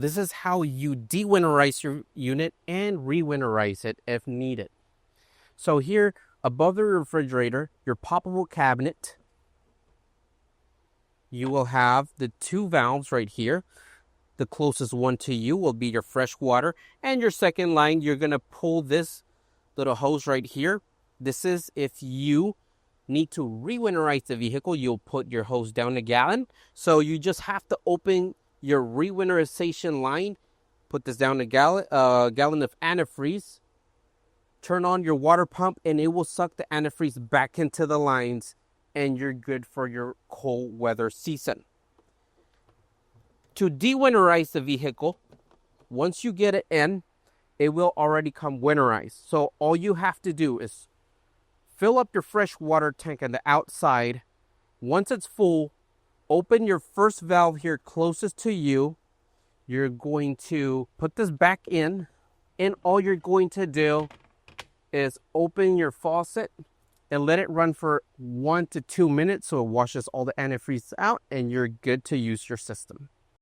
This is how you dewinterize your unit and rewinterize it if needed. So here above the refrigerator, your poppable cabinet, you will have the two valves right here. The closest one to you will be your fresh water, and your second line, you're going to pull this little hose right here. This is if you need to rewinterize the vehicle, you'll put your hose down a gallon. So you just have to open your rewinterization line, put this down a gallon of antifreeze, turn on your water pump, and it will suck the antifreeze back into the lines, and you're good for your cold weather season. To dewinterize the vehicle, once you get it in, it will already come winterized. So all you have to do is fill up your fresh water tank on the outside. Once it's full, open your first valve here closest to you. You're going to put this back in, and all you're going to do is open your faucet and let it run for 1 to 2 minutes so it washes all the antifreeze out, and you're good to use your system.